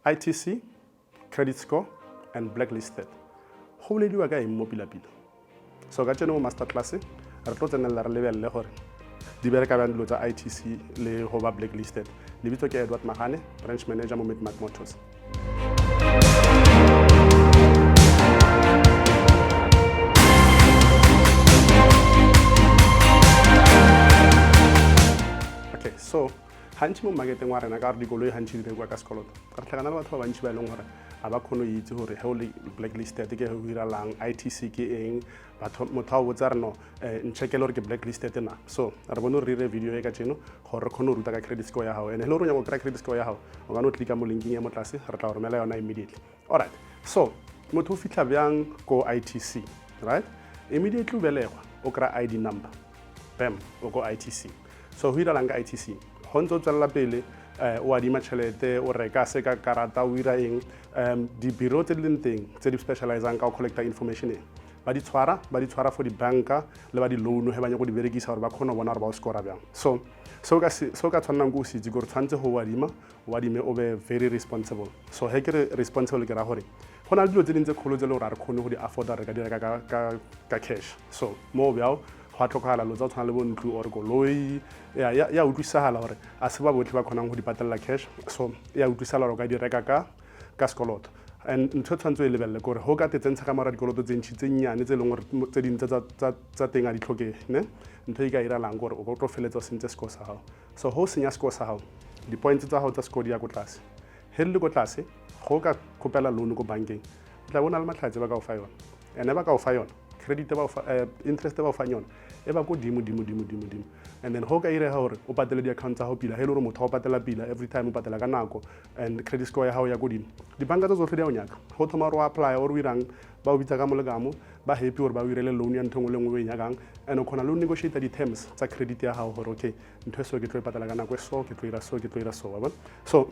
ITC, credit score, and blacklisted. How will you do a mobile? So, I mo masterclass. I thought an level hore. The Berkavan Lota ITC, le Hova blacklisted. Libito Edward Mahane, branch manager Mit-Mak Motors. Okay, so hanchi mo magete ngware na ka re dikoloi hanchi di kwa ka sekoloto ka tlhakana le batho ba bantsi ba ileng gore a ba khono itse gore he o le blacklisted ke go iralang ITC ke eng batho motho o botsa re no nchekele gore ke blacklisted na so re bone re re video e ka tseno gore re khono ruta ka credit score ya hao ene le gore nya go kry credit score ya hao o gana o tlika mo linking ya mo tlase re tla romela yona immediately. Alright, so motho o fitla byang ko ITC, right? Immediately o belegwa o kry ID number, bam o go ITC. So ho ira lang ka ITC ho ntse o tswela pele o adima tšhelete o reka se ka karata o ira eng di bureau tse leng teng tse di specializang ka o collecta information e ba di tshwara for di banka le ba di loan he ba nya go di berekisa gore ba khona bona gore ba o score byang. So ka tshwanang go se itse gore tshwantse go o adime o be very responsible. So he ke responsible ke ra gore go na le dilo tse dintse kgolo tse le gore a re khone go di afforda re ka di reka ka cash. So mo byao go a tlhokagala lo tsa tshwana le bo ntlo or koloi ya utlwisagala gore a se ba botlhe ba kgonang go di patelela cash. So ya utlwisagala gore ka di reka ka sekoloto and ntho tshwantse e lebelele gore go ka tetsentsha ka mara dikoloto tse ntšhi tse nnyane tse leng gore tse dintse tsa teng a di tlhokege ne ntho e ka iralang gore o tlo feletsa o sentse score sa gago. So go senya score sa gago di-points tsa gago tsa score di ya ko tlase he le ko tlase go ka kopela loan ko bankeng tla bona le matlhatse ba ka o fa yona ene ba ka o fa yona credit ba interest ba o fa yona e ba go dimo and then ho ka ire ha hore o patele di account tsa ho pila he le gore motho o patela pila every time o patela ka nako and credit score ya hao ya godimo di banka tsa tsotlhe di a o nyaka go thoma re o apply or o irang ba o bitsa ka molegamo ba happy gore ba o irele loan ya nthong le ngwe e nyakang and o khona lo negotiate di terms tsa credit ya hao gore okay ntho e so ke tlo e patela ka nako e so ke tlo ira so wa bona. So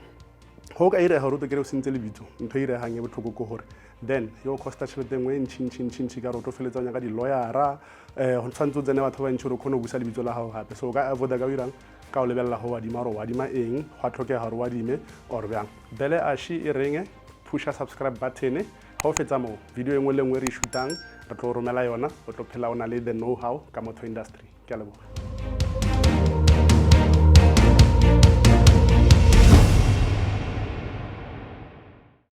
ho ka ire ha re o kere o sentse le bitso ntho e ire hang e botlhoko go gore then yo costa tšhelete ngwe ntšhi ka re o tlo feletsa nya ka di lawyera go tshwantse o tsene batho ba ntšhi gore o kgone go busa lebitso la gago gape. So o ka avoida ka o irang ka o lebelela go adima gore o adima eng go a tlhokega gore o adime or byang bele ashi e renge pusha subscribe button ga o fetsa mo video engwe le ngwe re e shootang re tlo romela yona o tlo phela o na le the know how ka motho industry. Ke a leboga.